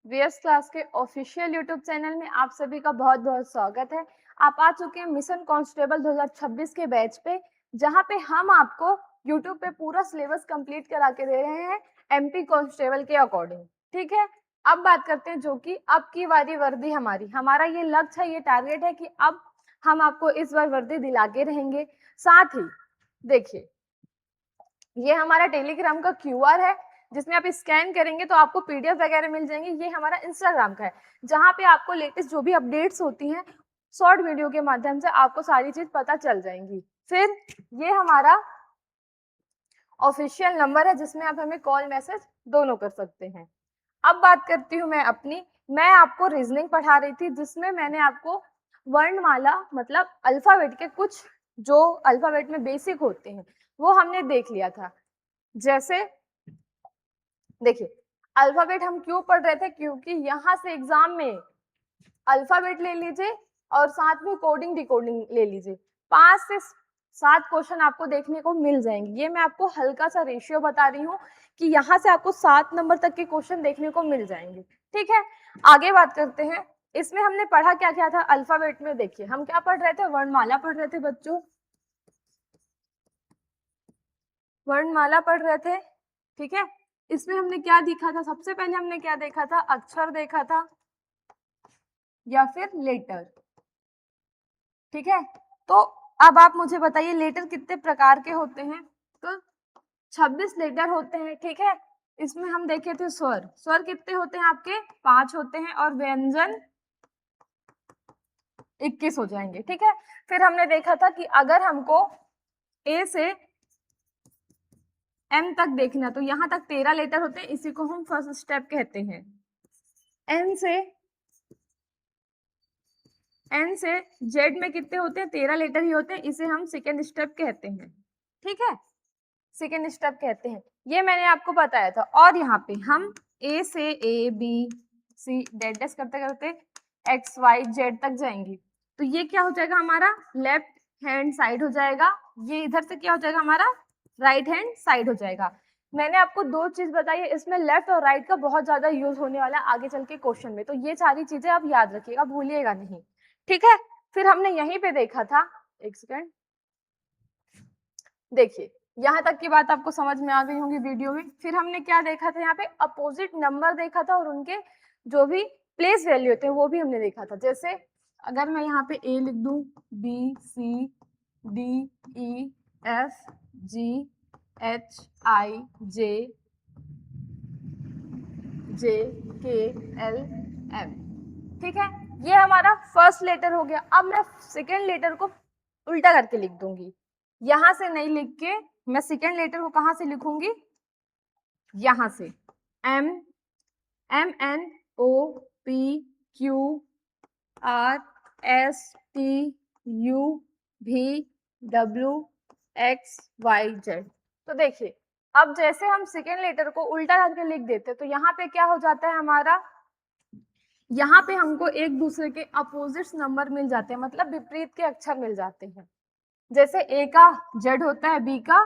VS class के official YouTube channel में आप सभी का बहुत बहुत स्वागत है। आप आ चुके हैं मिशन कांस्टेबल 2026 के बैच पे, जहां पे हम आपको यूट्यूब पे पूरा सिलेबस कंप्लीट करा के दे रहे हैं एमपी कांस्टेबल के अकॉर्डिंग। ठीक है, अब बात करते हैं जो कि अब की वाली वर्दी हमारा ये लक्ष्य है, ये टारगेट है कि अब हम आपको इस बार वर्दी दिला के रहेंगे। साथ ही देखिए, ये हमारा टेलीग्राम का क्यूआर है जिसमें आप स्कैन करेंगे तो आपको पीडीएफ वगैरह मिल जाएंगे। ये हमारा इंस्टाग्राम का है जहां पे आपको लेटेस्ट जो भी अपडेट्स होती हैं शॉर्ट वीडियो के माध्यम से आपको सारी चीज पता चल जाएंगी। फिर ये हमारा ऑफिशियल नंबर है जिसमें आप हमें कॉल मैसेज दोनों कर सकते हैं। अब बात करती हूँ मैं आपको रीजनिंग पढ़ा रही थी जिसमें मैंने आपको वर्णमाला मतलब अल्फाबेट के कुछ जो अल्फाबेट में बेसिक होते हैं वो हमने देख लिया था। जैसे देखिए, अल्फाबेट हम क्यों पढ़ रहे थे, क्योंकि यहाँ से एग्जाम में अल्फाबेट ले लीजिए और साथ में कोडिंग डिकोडिंग ले लीजिए, 5 से 7 क्वेश्चन आपको देखने को मिल जाएंगे। ये मैं आपको हल्का सा रेशियो बता रही हूँ कि यहाँ से आपको 7 नंबर तक के क्वेश्चन देखने को मिल जाएंगे। ठीक है, आगे बात करते हैं। इसमें हमने पढ़ा क्या क्या था अल्फाबेट में। देखिए, हम क्या पढ़ रहे थे, वर्णमाला पढ़ रहे थे बच्चों, वर्णमाला पढ़ रहे थे। ठीक है, इसमें हमने क्या देखा था, सबसे पहले हमने क्या देखा था, अक्षर देखा था या फिर लेटर। ठीक है, तो अब आप मुझे बताइए लेटर कितने प्रकार के होते हैं। तो 26 लेटर होते हैं। ठीक है, इसमें हम देखे थे स्वर, स्वर कितने होते हैं आपके, 5 होते हैं, और व्यंजन 21 हो जाएंगे। ठीक है, फिर हमने देखा था कि अगर हमको ए से एम तक देखना तो यहाँ तक 13 लेटर होते हैं, इसी को हम फर्स्ट स्टेप कहते हैं। एन से जेड में कितने होते हैं, 13 लेटर ही होते हैं, इसे हम सेकेंड स्टेप कहते हैं। ठीक है, सेकेंड स्टेप कहते हैं, ये मैंने आपको बताया था। और यहाँ पे हम ए से A B C dash dash करते करते एक्स वाई जेड तक जाएंगे, तो ये क्या हो जाएगा, हमारा लेफ्ट हैंड साइड हो जाएगा। ये इधर से क्या हो जाएगा, हमारा राइट हैंड साइड हो जाएगा। मैंने आपको 2 चीज बताई है, इसमें लेफ्ट और राइट का बहुत ज्यादा यूज होने वाला है आगे चल के क्वेश्चन में, तो ये सारी चीजें आप याद रखिएगा, भूलिएगा नहीं। ठीक है, फिर हमने यहीं पे देखा था, एक सेकेंड, देखिए यहाँ तक की बात आपको समझ में आ गई होंगी वीडियो में। फिर हमने क्या देखा था, यहाँ पे अपोजिट नंबर देखा था और उनके जो भी प्लेस वैल्यू होते हैं वो भी हमने देखा था। जैसे अगर मैं यहाँ पे ए लिख दूं, B C D E F G H I J J K L M. ठीक है, ये हमारा फर्स्ट लेटर हो गया। अब मैं सेकेंड लेटर को उल्टा करके लिख दूंगी, यहां से नहीं लिख के मैं सेकेंड लेटर को कहां से लिखूंगी, यहां से M M N O P Q R S T U V W X Y Z. तो देखिए, अब जैसे हम सेकेंड लेटर को उल्टा करके लिख देते तो यहाँ पे क्या हो जाता है हमारा, यहाँ पे हमको एक दूसरे के अपोजिट नंबर मिल जाते हैं, मतलब विपरीत के अक्षर मिल जाते हैं। जैसे ए का जेड होता है, बी का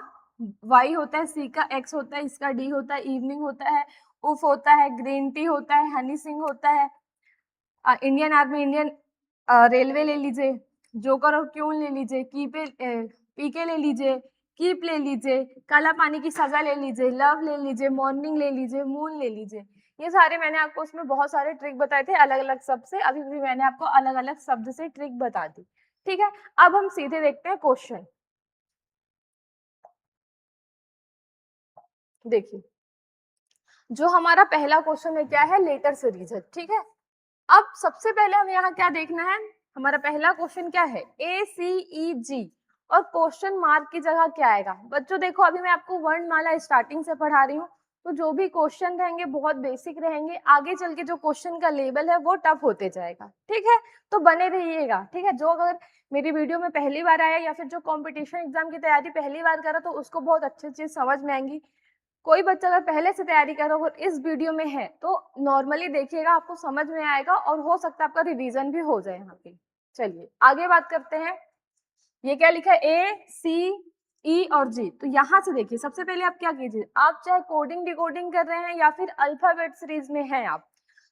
वाई होता है, सी का एक्स होता है, इसका डी होता है, इवनिंग होता है, उफ होता है, ग्रीन टी होता है, हनी सिंह होता है, इंडियन आर्मी, इंडियन रेलवे ले लीजिए, जोकर और क्यून ले लीजिए, पीके ले लीजिए, कीप ले लीजिए, काला पानी की सजा ले लीजिए, लव ले लीजिए, मॉर्निंग ले लीजिए, मून ले लीजिए। ये सारे मैंने आपको उसमें बहुत सारे ट्रिक बताए थे अलग अलग शब्द से, अभी भी मैंने आपको अलग अलग शब्द से ट्रिक बता दी। ठीक है, अब हम सीधे देखते हैं क्वेश्चन। देखिए, जो हमारा पहला क्वेश्चन है क्या है, लेटर सीरीज है। ठीक है, अब सबसे पहले हमें यहाँ क्या देखना है, हमारा पहला क्वेश्चन क्या है, ए सी ई जी, और क्वेश्चन मार्क की जगह क्या आएगा। बच्चों देखो, अभी मैं आपको वर्णमाला स्टार्टिंग से पढ़ा रही हूँ, तो जो भी क्वेश्चन रहेंगे बहुत बेसिक रहेंगे, आगे चल के जो क्वेश्चन का लेवल है वो टफ होते जाएगा। ठीक है, तो बने रहिएगा। ठीक है, जो अगर मेरी वीडियो में पहली बार आया या फिर जो कंपटीशन एग्जाम की तैयारी पहली बार करा तो उसको बहुत अच्छी चीज समझ में आएंगी। कोई बच्चा अगर पहले से तैयारी कर रहा हो और इस वीडियो में है तो नॉर्मली देखिएगा, आपको समझ में आएगा और हो सकता है आपका रिवीजन भी हो जाए यहाँ पे। चलिए आगे बात करते हैं। ये क्या लिखा है, ए सी ई और जी, तो यहाँ से देखिए, सबसे पहले आप क्या कीजिए, आप चाहे कोडिंग डिकोडिंग कर रहे हैं या फिर अल्फाबेट सीरीज में हैं आप,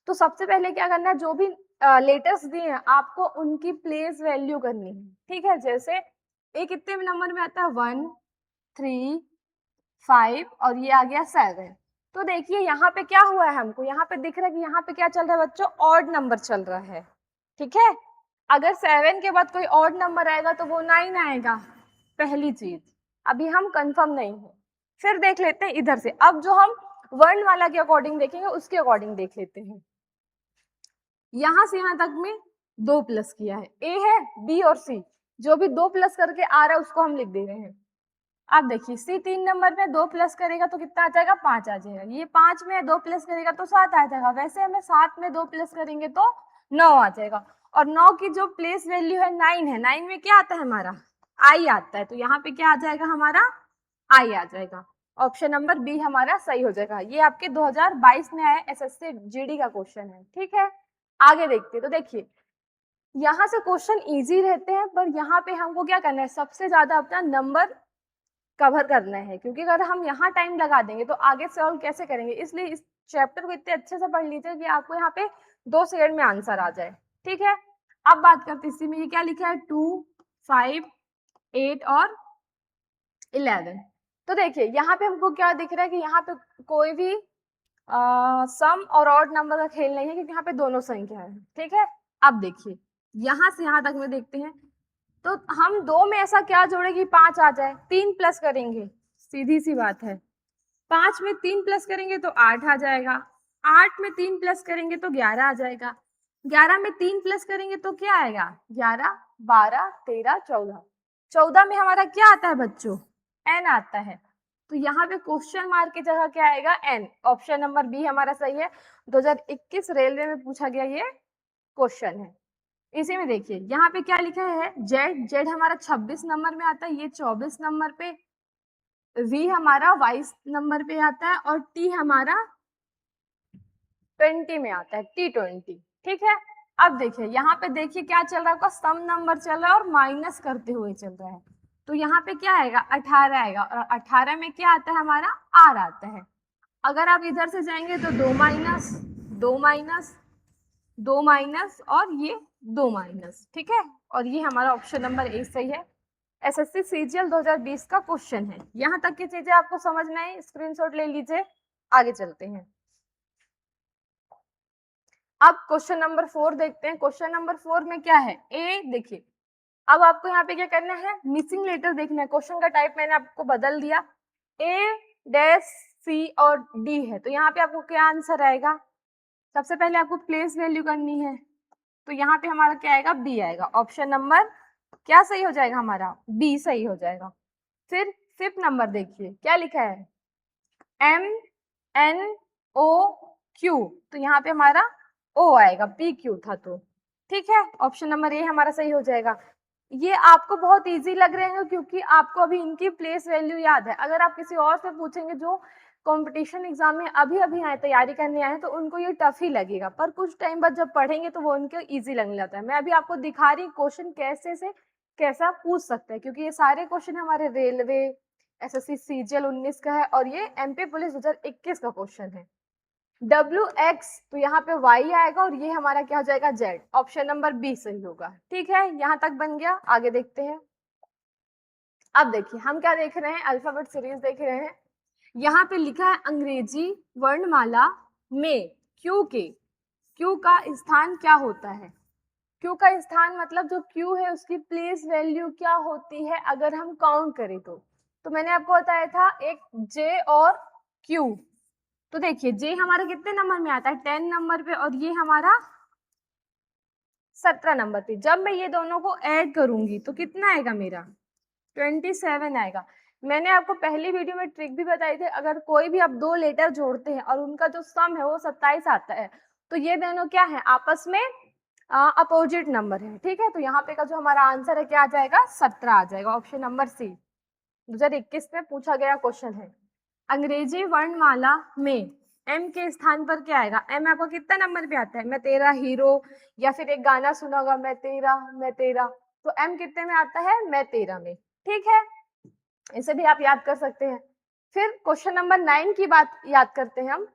तो सबसे पहले क्या करना है, जो भी लेटर्स दिए हैं आपको उनकी प्लेस वैल्यू करनी है, ठीक है। जैसे ए कितने नंबर में आता है, 1, 3, 5 और ये आ गया 7। तो देखिए यहाँ पे क्या हुआ है, हमको यहाँ पे दिख रहा है कि यहाँ पे क्या चल रहा है बच्चों, ऑड नंबर चल रहा है, ठीक है। अगर 7 के बाद कोई ऑड नंबर आएगा तो वो 9 आएगा, पहली चीज। अभी हम कंफर्म नहीं है। फिर देख लेते हैं इधर से, अब जो हम वर्ण वाला के अकॉर्डिंग देखेंगे उसके अकॉर्डिंग देख लेते हैं। यहां से यहां तक में 2 प्लस किया है, ए है, बी और सी, जो भी 2 प्लस करके आ रहा है उसको हम लिख दे रहे हैं। आप देखिए सी 3 नंबर में 2 प्लस करेगा तो कितना आ जाएगा, 5 आ जाएगा। ये 5 में 2 प्लस करेगा तो 7 आ जाएगा। वैसे हमें 7 में 2 प्लस करेंगे तो 9 आ जाएगा। और 9 की जो प्लेस वैल्यू है 9 है, 9 में क्या आता है हमारा, आई आता है। तो यहाँ पे क्या आ जाएगा हमारा, आई आ जाएगा। ऑप्शन नंबर बी हमारा सही हो जाएगा। ये आपके 2022 में आया एसएससी जीडी का क्वेश्चन है, ठीक है। आगे देखते हैं। तो देखिए यहाँ से क्वेश्चन इजी रहते हैं, पर यहाँ पे हमको क्या करना है, सबसे ज्यादा अपना नंबर कवर करना है, क्योंकि अगर हम यहाँ टाइम लगा देंगे तो आगे सॉल्व कैसे करेंगे। इसलिए इस चैप्टर को इतने अच्छे से पढ़ लीजिए कि आपको यहाँ पे 2 सेकंड में आंसर आ जाए, ठीक है। अब बात करते हैं इसी में, ये क्या लिखा है, 2, 5, 8 और 11। तो देखिए यहाँ पे हमको क्या दिख रहा है कि यहाँ पे कोई भी सम और ऑड नंबर का खेल नहीं है, क्योंकि यहाँ पे दोनों संख्या है, ठीक है। अब देखिए यहाँ से यहाँ तक में देखते हैं, तो हम 2 में ऐसा क्या जोड़े कि 5 आ जाए, 3 प्लस करेंगे, सीधी सी बात है। 5 में 3 प्लस करेंगे तो 8 आ जाएगा, 8 में 3 प्लस करेंगे तो 11 आ जाएगा, 11 में 3 प्लस करेंगे तो क्या आएगा, 11, 12, 13, 14। 14 में हमारा क्या आता है बच्चों, एन आता है। तो यहाँ पे क्वेश्चन मार्क की जगह क्या आएगा, एन। ऑप्शन नंबर बी हमारा सही है। 2021 रेलवे में पूछा गया ये क्वेश्चन है। इसी में देखिए यहाँ पे क्या लिखा है, जेड, जेड हमारा 26 नंबर में आता है, ये 24 नंबर पे, वी हमारा 22 नंबर पे आता है और टी हमारा 20 में आता है, T20, ठीक है। अब देखिए यहाँ पे देखिए क्या चल रहा है, सम नंबर चल रहा है और माइनस करते हुए चल रहा है। तो यहाँ पे क्या आएगा, 18 आएगा, और 18 में क्या आता है हमारा, आर आता है। अगर आप इधर से जाएंगे तो 2 माइनस 2 माइनस 2 माइनस और ये 2 माइनस, ठीक है। और ये हमारा ऑप्शन नंबर ए सही है। एसएससी सीजीएल 2020 का क्वेश्चन है। यहाँ तक की चीजें आपको समझना है, स्क्रीनशॉट ले लीजिए। आगे चलते हैं। अब क्वेश्चन नंबर 4 देखते हैं। क्वेश्चन नंबर 4 में क्या है, ए देखिए, अब आपको यहाँ पे क्या करना है, मिसिंग लेटर देखना है। क्वेश्चन का टाइप मैंने आपको बदल दिया, ए डैश सी और डी है, तो यहाँ पे आपको क्या आंसर आएगा, सबसे पहले आपको प्लेस वैल्यू करनी है। तो यहाँ पे हमारा क्या आएगा, बी आएगा। ऑप्शन नंबर क्या सही हो जाएगा हमारा, बी सही हो जाएगा। फिर 5th नंबर देखिए क्या लिखा है, एम एन ओ क्यू, तो यहाँ पे हमारा ओ आएगा, पी क्यू था तो, ठीक है। ऑप्शन नंबर ए हमारा सही हो जाएगा। ये आपको बहुत इजी लग रहे हैं क्योंकि आपको अभी इनकी प्लेस वैल्यू याद है। अगर आप किसी और से पूछेंगे जो कंपटीशन एग्जाम में अभी अभी आए, तैयारी करने आए, तो उनको ये टफ ही लगेगा, पर कुछ टाइम बाद जब पढ़ेंगे तो वो उनको इजी लगने लगता है। मैं अभी आपको दिखा रही क्वेश्चन कैसे से कैसा पूछ सकते हैं, क्योंकि ये सारे क्वेश्चन हमारे रेलवे, एसएससी सीजीएल 19 का है और ये एमपी पुलिस 2021 का क्वेश्चन है। WX, तो यहाँ पे Y आएगा और ये हमारा क्या हो जाएगा, Z। ऑप्शन नंबर बी सही होगा, ठीक है। यहाँ तक बन गया। आगे देखते हैं। अब देखिए हम क्या देख रहे हैं, अल्फाबेट सीरीज देख रहे हैं। यहाँ पे लिखा है अंग्रेजी वर्णमाला में क्यू के, क्यू का स्थान क्या होता है। क्यू का स्थान मतलब जो क्यू है उसकी प्लेस वैल्यू क्या होती है अगर हम काउंट करें तो मैंने आपको बताया था एक जे और क्यू। तो देखिए जे हमारा कितने नंबर में आता है, 10 नंबर पे, और ये हमारा 17 नंबर पे। जब मैं ये दोनों को ऐड करूंगी तो कितना आएगा मेरा, 27 आएगा। मैंने आपको पहली वीडियो में ट्रिक भी बताई थी, अगर कोई भी आप 2 लेटर जोड़ते हैं और उनका जो सम है वो 27 आता है, तो ये दोनों क्या है, आपस में अपोजिट नंबर है, ठीक है। तो यहाँ पे का जो हमारा आंसर है क्या आ जाएगा, 17 आ जाएगा। ऑप्शन नंबर सी 2021 में पूछा गया क्वेश्चन है। अंग्रेजी वर्णमाला में एम के स्थान पर क्या आएगा, एम आपको कितना नंबर पे आता है, मैं तेरा हीरो, या फिर एक गाना सुना होगा मैं तेरा मैं तेरा, तो एम कितने में आता है, मैं तेरा में, ठीक है। इसे भी आप याद कर सकते हैं। फिर क्वेश्चन नंबर 9 की बात याद करते हैं हम।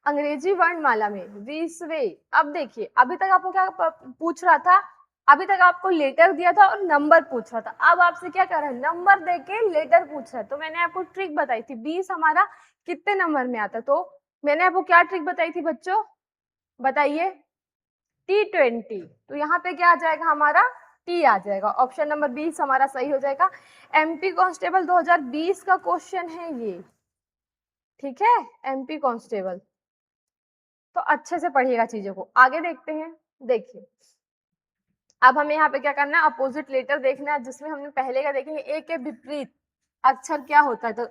अंग्रेजी वर्णमाला में 20वें। अब देखिए अभी तक आपको क्या पूछ रहा था, अभी तक आपको लेटर दिया था और नंबर पूछ रहा था, अब आपसे क्या कर रहा है, नंबर देके लेटर पूछ रहा है। तो मैंने आपको ट्रिक बताई थी 20 हमारा कितने नंबर में आता है, तो मैंने आपको क्या ट्रिक बताई थी बच्चों, बताइए, T20। तो यहाँ पे क्या आ जाएगा हमारा, टी आ जाएगा। ऑप्शन नंबर 20 हमारा सही हो जाएगा। एमपी कांस्टेबल 2020 का क्वेश्चन है ये, ठीक है, एमपी कांस्टेबल। तो अच्छे से पढ़िएगा चीजों को। आगे देखते हैं, देखिए अब हमें यहाँ पे क्या करना है, अपोजिट लेटर देखना है, जिसमें हमने पहले का देखेंगे ए के विपरीत अक्षर क्या होता है। तो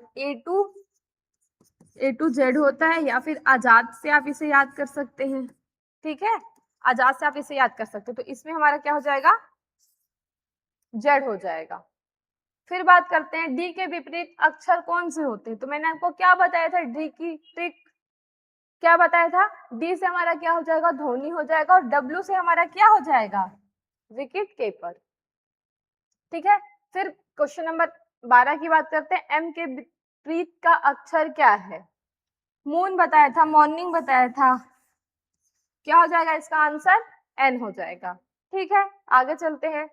ए टू जेड होता है, या फिर आजाद से आप इसे याद कर सकते हैं, ठीक है, आजाद से आप इसे याद कर सकते हैं। तो इसमें हमारा क्या हो जाएगा, जेड हो जाएगा। फिर बात करते हैं डी के विपरीत अक्षर कौन से होते हैं। तो मैंने आपको क्या बताया था, डी की ट्रिक क्या बताया था, डी से हमारा क्या हो जाएगा, धोनी हो जाएगा, और डब्ल्यू से हमारा क्या हो जाएगा, विकेट कीपर, ठीक है। फिर क्वेश्चन नंबर 12 की बात करते हैं, एम के विपरीत का अक्षर क्या है, मून बताया था, मॉर्निंग बताया था, क्या हो जाएगा इसका आंसर, एन हो जाएगा, ठीक है। आगे चलते हैं।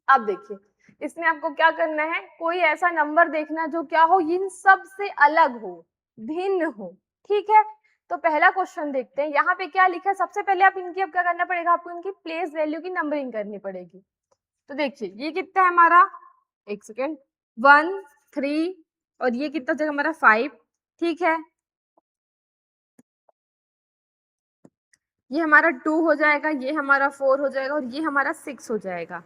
अब देखिए इसमें आपको क्या करना है, कोई ऐसा नंबर देखना जो क्या हो, इन सब से अलग हो, भिन्न हो, ठीक है। तो पहला क्वेश्चन देखते हैं, यहाँ पे क्या लिखा है, सबसे पहले आप इनकी अब क्या करना पड़ेगा, आपको इनकी प्लेस वैल्यू की नंबरिंग करनी पड़ेगी। तो देखिए ये कितना है हमारा, एक सेकेंड, 1 3, और ये कितना जगह हमारा 5, ठीक है। ये हमारा 2 हो जाएगा, ये हमारा 4 हो जाएगा, और ये हमारा 6 हो जाएगा।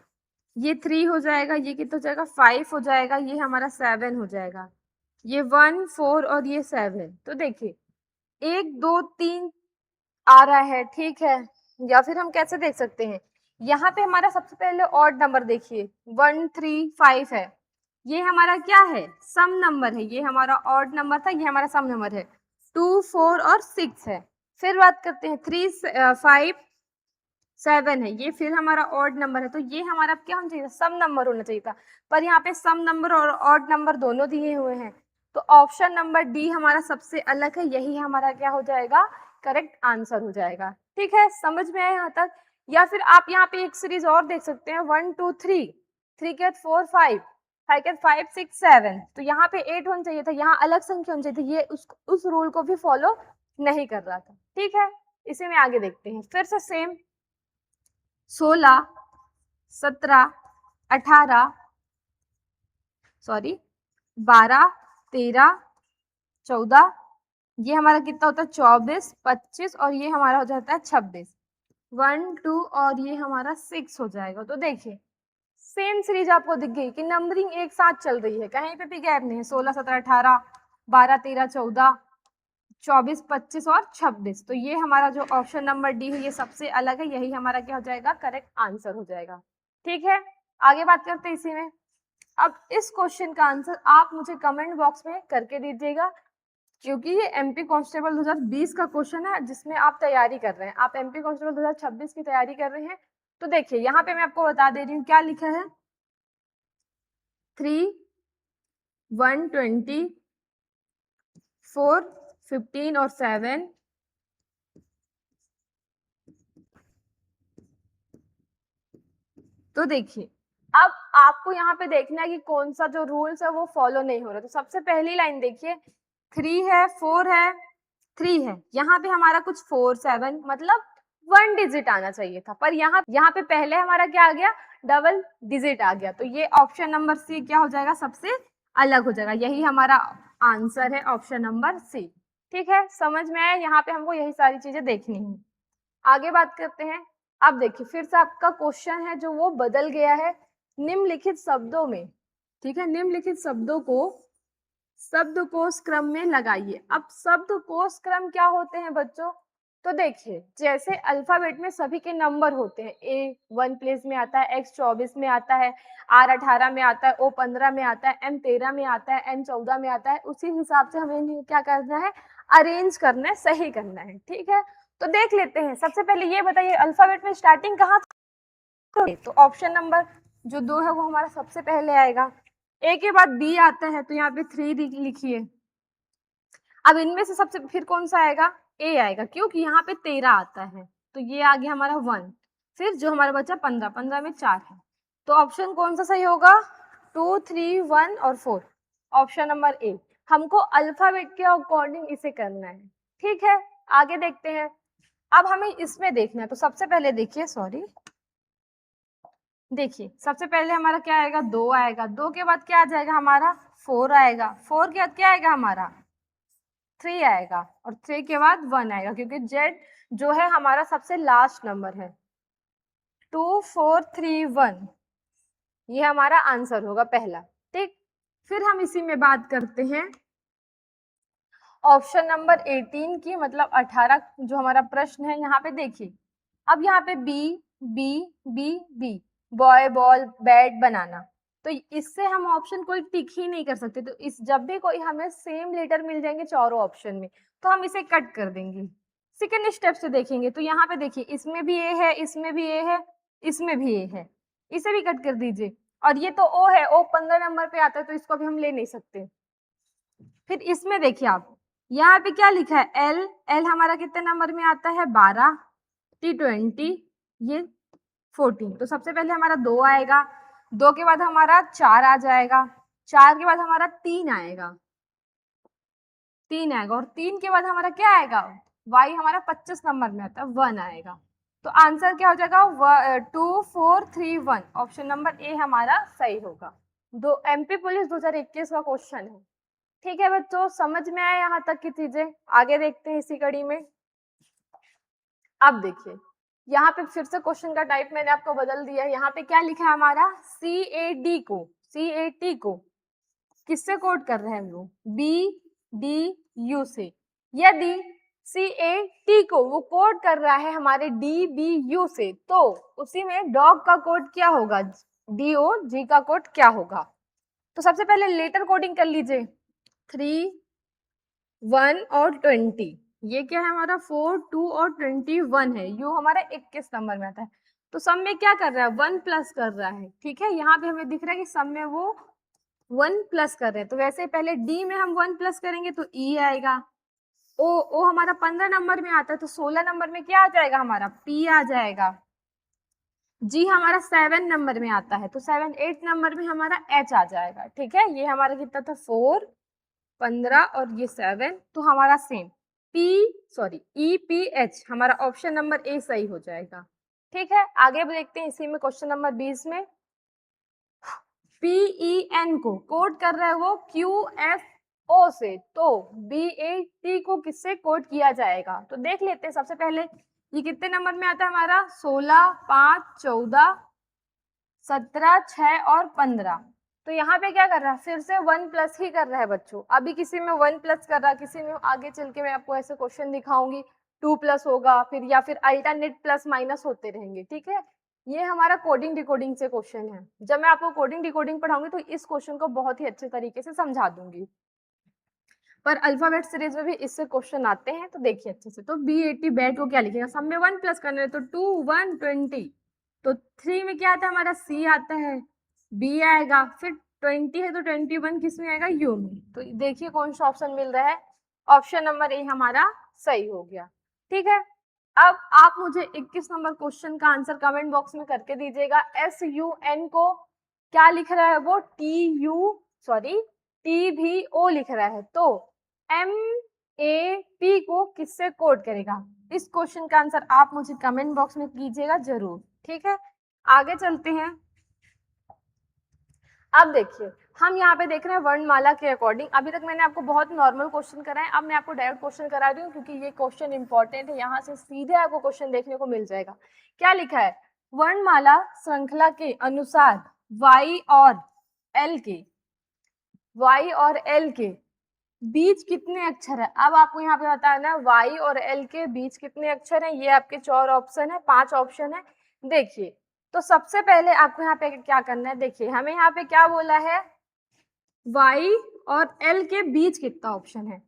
ये 3 हो जाएगा, ये कितना हो जाएगा, 5 हो जाएगा, ये हमारा 7 हो जाएगा, ये 1 4 और ये 7। तो देखिए 1 2 3 आ रहा है, ठीक है। या फिर हम कैसे देख सकते हैं, यहाँ पे हमारा सबसे पहले ऑड नंबर देखिए 1 3 5 है, ये हमारा क्या है, सम नंबर है, ये हमारा ऑड नंबर था, ये हमारा सम नंबर है, 2 4 और 6 है। फिर बात करते हैं 3 5 7 है, ये फिर हमारा ऑड नंबर है, तो ये हमारा क्या होना चाहिए, सम नंबर होना चाहिए था, पर यहाँ पे सम नंबर और ऑड नंबर दोनों दिए हुए हैं। तो ऑप्शन नंबर डी हमारा सबसे अलग है, यही हमारा क्या हो जाएगा, करेक्ट आंसर हो जाएगा, ठीक है। समझ में आया यहाँ तक। या फिर आप यहाँ पे एक सीरीज और देख सकते हैं, 1 2 3, 3 के 4 5, 5 के 5 6 7, तो यहाँ पे 8 होना चाहिए था, यहाँ अलग संख्या होनी चाहिए थी, ये उस रूल को भी फॉलो नहीं कर रहा था, ठीक है। इसी में आगे देखते हैं, फिर से सेम 16 17 18 सॉरी 12 13 14, ये हमारा कितना होता है 24 25, और ये हमारा हो जाता है 26, 1 2 और ये हमारा 6 हो जाएगा। तो देखिए सेम सीरीज आपको दिख गई कि नंबरिंग एक साथ चल रही है, कहीं पे भी गैप नहीं है, 16 17 18 12 13 14 24 25 और 26। तो ये हमारा जो ऑप्शन नंबर डी है ये सबसे अलग है, यही हमारा क्या हो जाएगा, करेक्ट आंसर हो जाएगा, ठीक है। आगे बात करते हैं इसी में। अब इस क्वेश्चन का आंसर आप मुझे कमेंट बॉक्स में करके दीजिएगा, क्योंकि ये एमपी कांस्टेबल 2020 का क्वेश्चन है, जिसमें आप तैयारी कर रहे हैं, आप एमपी कांस्टेबल 2026 की तैयारी कर रहे हैं। तो देखिए यहाँ पे मैं आपको बता दे रही हूँ क्या लिखा है, 3 1 20 4 15 और 7, तो देखिए अब आपको यहाँ पे देखना है कि कौन सा जो रूल्स है वो फॉलो नहीं हो रहा। तो सबसे पहली लाइन देखिए, 3 है 4 है 3 है, यहाँ पे हमारा कुछ 4 7 मतलब 1 डिजिट आना चाहिए था, पर यहाँ पे पहले हमारा क्या आ गया, डबल डिजिट आ गया। तो ये ऑप्शन नंबर सी क्या हो जाएगा, सबसे अलग हो जाएगा, यही हमारा आंसर है ऑप्शन नंबर सी, ठीक है। समझ में आया, यहाँ पे हमको यही सारी चीजें देखनी है। आगे बात करते हैं। अब देखिए फिर से आपका क्वेश्चन है जो वो बदल गया है, निम्नलिखित शब्दों में, ठीक है, निम्नलिखित शब्दों को शब्दकोश क्रम में लगाइए। अब शब्दकोश क्रम क्या होते हैं बच्चों, तो देखिए जैसे अल्फाबेट में सभी के नंबर होते हैं, ए 1 प्लेस में आता है, एक्स 24 में आता है, आर 18 में आता है, ओ 15 में आता है, एम 13 में आता है, एन 14 में आता है, उसी हिसाब से हमें क्या करना है, अरेंज करना है, सही करना है, ठीक है। तो देख लेते हैं, सबसे पहले ये बताइए अल्फाबेट में स्टार्टिंग कहाँ, तो ऑप्शन नंबर जो 2 है वो हमारा सबसे पहले आएगा, ए के बाद बी आता है, तो यहाँ पे 3 लिखिए। अब इनमें से सबसे फिर कौन सा आएगा, ए आएगा, क्योंकि यहाँ पे 13 आता है, तो ये आ गया हमारा 1। फिर जो हमारा बचा 15, 15 में 4 है, तो ऑप्शन कौन सा सही होगा, 2, 3, 1 और 4, ऑप्शन नंबर ए। हमको अल्फाबेट के अकॉर्डिंग इसे करना है, ठीक है। आगे देखते हैं। अब हमें इसमें देखना है, तो सबसे पहले देखिए, सॉरी, देखिए सबसे पहले हमारा क्या आएगा, 2 आएगा, 2 के बाद क्या आ जाएगा हमारा, 4 आएगा, 4 के बाद क्या आएगा हमारा, 3 आएगा, और 3 के बाद 1 आएगा, क्योंकि जेड जो है हमारा सबसे लास्ट नंबर है। 2, 4, 3, 1 ये हमारा आंसर होगा पहला, ठीक। फिर हम इसी में बात करते हैं ऑप्शन नंबर 18 की, मतलब 18 जो हमारा प्रश्न है। यहाँ पे देखिए, अब यहाँ पे B B B B, boy ball bat banana, तो इससे हम ऑप्शन कोई टिक ही नहीं कर सकते। तो इस जब भी कोई हमें सेम लेटर मिल जाएंगे चारों ऑप्शन में, तो हम इसे कट कर देंगे। सेकेंड स्टेप से देखेंगे, तो यहाँ पे देखिए, इसमें भी ए है, इसमें भी ए है, इसमें भी ए है, इसे भी कट कर दीजिए। और ये तो ओ है, ओ 15 नंबर पे आता है, तो इसको अभी हम ले नहीं सकते। फिर इसमें देखिए आप, यहाँ पे क्या लिखा है, एल, एल हमारा कितने नंबर में आता है, 12, टी 20, ये 14। तो सबसे पहले हमारा 2 आएगा, 2 के बाद हमारा 4 आ जाएगा, 4 के बाद हमारा 3 आएगा, 3 आएगा, और 3 के बाद हमारा क्या आएगा, वाई हमारा 25 नंबर में आता है, 1 आएगा। तो आंसर क्या हो जाएगा, 2, 4, 3, 1, ऑप्शन नंबर ए हमारा सही होगा। दो एमपी पुलिस 2021 का क्वेश्चन है, ठीक है बच्चों, समझ में आया यहाँ तक की चीजें। आगे देखते हैं इसी कड़ी में। अब देखिए, यहाँ पे फिर से क्वेश्चन का टाइप मैंने आपको बदल दिया है। यहाँ पे क्या लिखा है हमारा, CAD को, CAT को किससे कोड कर रहे हैं वो, BDU से। यदि CAT को वो कोड कर रहा है हमारे DBU से, तो उसी में डॉग का कोड क्या होगा, DOG का कोड क्या होगा। तो सबसे पहले लेटर कोडिंग कर लीजिए, 3, 1 और 20, ये क्या है हमारा, 4, 2 और 21 है, यू हमारा 21 नंबर में आता है। तो सब में क्या कर रहा है, 1 प्लस कर रहा है, ठीक है। यहाँ पे हमें दिख रहा है कि सब में वो 1 प्लस कर रहे हैं, तो वैसे पहले डी में हम 1 प्लस करेंगे तो ई आएगा। ओ हमारा 15 नंबर में आता है, तो 16 नंबर में क्या आ जाएगा हमारा, पी आ जाएगा। जी हमारा 7 नंबर में आता है, तो 7, 8 नंबर में हमारा एच आ जाएगा, ठीक है। ये हमारा कितना था, 4, 15 और ये 7, तो हमारा सेम EPH हमारा ऑप्शन नंबर ए सही हो जाएगा, ठीक है। आगे देखते हैं इसी में क्वेश्चन नंबर 20 में, PEN को कोड कर रहा है वो QFO से, तो BAT को किससे कोड किया जाएगा, तो देख लेते हैं। सबसे पहले ये कितने नंबर में आता है हमारा, 16, 5, 14, 17, 6 और 15। तो यहाँ पे क्या कर रहा है, फिर से 1 प्लस ही कर रहा है बच्चों। अभी किसी में 1 प्लस कर रहा है, किसी में आगे चल के मैं आपको ऐसे क्वेश्चन दिखाऊंगी 2 प्लस होगा, फिर या फिर अल्टरनेट प्लस माइनस होते रहेंगे, ठीक है। ये हमारा कोडिंग डिकोडिंग से क्वेश्चन है। जब मैं आपको कोडिंग डिकोडिंग पढ़ाऊंगी तो इस क्वेश्चन को बहुत ही अच्छे तरीके से समझा दूंगी, पर अल्फाबेट सीरीज में भी इससे क्वेश्चन आते हैं, तो देखिए अच्छे से। तो BAT बैट को क्या लिखेगा, सब में 1 प्लस करना है, तो 2, 1, 20, तो 3 में क्या आता है हमारा, C आता है, B आएगा, फिर 20 है तो 21 किस में आएगा, U में। तो देखिए कौन सा ऑप्शन मिल रहा है, ऑप्शन नंबर ए हमारा सही हो गया, ठीक है। अब आप मुझे 21 नंबर क्वेश्चन का आंसर कमेंट बॉक्स में करके दीजिएगा। SUN को क्या लिख रहा है वो, TVO लिख रहा है, तो MAP को किससे कोड करेगा। इस क्वेश्चन का आंसर आप मुझे कमेंट बॉक्स में कीजिएगा जरूर, ठीक है। आगे चलते हैं। अब देखिए, हम यहाँ पे देख रहे हैं वर्णमाला के अकॉर्डिंग। अभी तक मैंने आपको बहुत नॉर्मल क्वेश्चन कराए, अब मैं आपको डायरेक्ट क्वेश्चन करा रही हूँ, क्योंकि ये क्वेश्चन इंपॉर्टेंट है। यहाँ से सीधे आपको क्वेश्चन देखने को मिल जाएगा। क्या लिखा है, वर्णमाला श्रृंखला के अनुसार Y और L के बीच कितने अक्षर है। अब आपको यहाँ पे बताना Y और L के बीच कितने अक्षर हैं। ये आपके 4 ऑप्शन है, 5 ऑप्शन है। देखिए, तो सबसे पहले आपको यहाँ पे क्या करना है, देखिए हमें यहाँ पे क्या बोला है, Y और L के बीच कितना ऑप्शन है।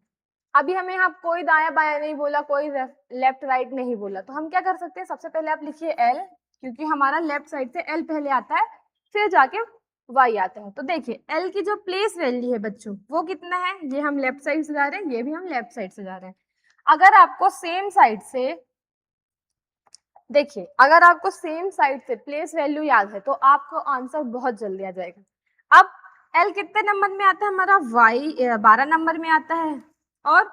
अभी हमें यहाँ कोई दाया बाया नहीं बोला, कोई लेफ्ट राइट नहीं बोला, तो हम क्या कर सकते हैं, सबसे पहले आप लिखिए L, क्योंकि हमारा लेफ्ट साइड से L पहले आता है, फिर जाके वाई आता है। तो देखिए एल की जो प्लेस वैल्यू है बच्चों वो कितना है, ये हम लेफ्ट साइड से जा रहे हैं, ये भी हम लेफ्ट साइड से जा रहे हैं। अगर आपको सेम साइड से देखिए, अगर आपको सेम साइड से प्लेस वैल्यू याद है तो आपको आंसर बहुत जल्दी आ जाएगा। अब एल कितने नंबर में आता है हमारा, वाई 12 नंबर में आता है, और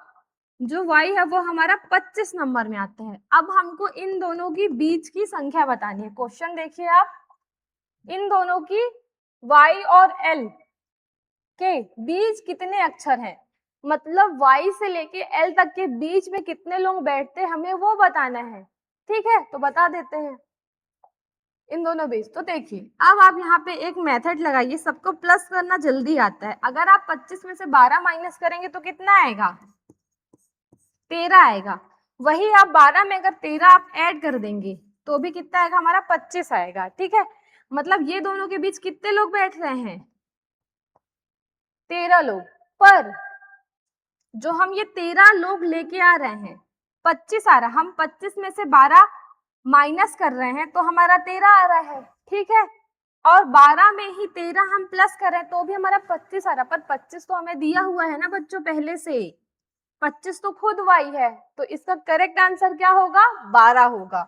जो y है वो हमारा 25 नंबर में आता है। अब हमको इन दोनों की बीच की संख्या बतानी है। क्वेश्चन देखिए आप, इन दोनों की y और l के बीच कितने अक्षर हैं, मतलब y से लेके l तक के बीच में कितने लोग बैठते हैं हमें वो बताना है। ठीक है, तो बता देते हैं इन दोनों बीच। तो देखिए अब आप यहाँ पे एक मेथड लगाइए, सबको प्लस करना जल्दी आता है। अगर आप 25 में से 12 माइनस करेंगे तो कितना आएगा, 13 आएगा। वही आप 12 में अगर 13 आप ऐड कर देंगे तो भी कितना आएगा हमारा, 25 आएगा। ठीक है, मतलब ये दोनों के बीच कितने लोग बैठ रहे हैं, 13 लोग। पर जो हम ये 13 लोग लेके आ रहे हैं, 25 आ रहा, हम 25 में से 12 माइनस कर रहे हैं तो हमारा 13 आ रहा है। ठीक है, और 12 में ही 13 हम प्लस कर रहे हैं तो भी हमारा 25 आ रहा है। पर 25 तो हमें दिया हुआ है ना बच्चों पहले से, 25 तो खुद वाई है, तो इसका करेक्ट आंसर क्या होगा, 12 होगा।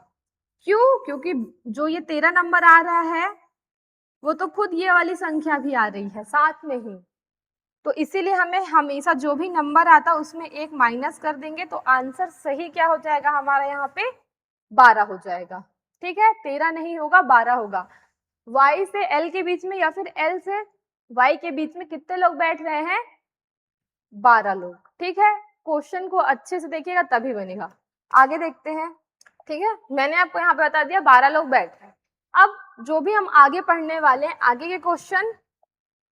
क्यों, क्योंकि जो ये 13 नंबर आ रहा है वो तो खुद ये वाली संख्या भी आ रही है साथ में ही, तो इसीलिए हमें हमेशा जो भी नंबर आता है उसमें एक माइनस कर देंगे तो आंसर सही क्या हो जाएगा हमारा यहाँ पे, 12 हो जाएगा। ठीक है, 13 नहीं होगा, 12 होगा। y से l के बीच में या फिर l से y के बीच में कितने लोग बैठ रहे हैं, 12 लोग। ठीक है, क्वेश्चन को अच्छे से देखिएगा तभी बनेगा। आगे देखते हैं। ठीक है, मैंने आपको यहाँ पे बता दिया 12 लोग बैठ रहे हैं। अब जो भी हम आगे पढ़ने वाले हैं, आगे के क्वेश्चन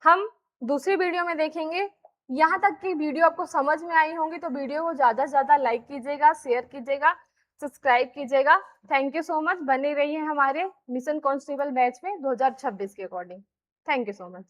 हम दूसरी वीडियो में देखेंगे। यहाँ तक की वीडियो आपको समझ में आई होंगी तो वीडियो को ज्यादा से ज्यादा लाइक कीजिएगा, शेयर कीजिएगा, सब्सक्राइब कीजिएगा। थैंक यू सो मच, बने रहिए हमारे मिशन कांस्टेबल बैच में 2026 के according. Thank you so much.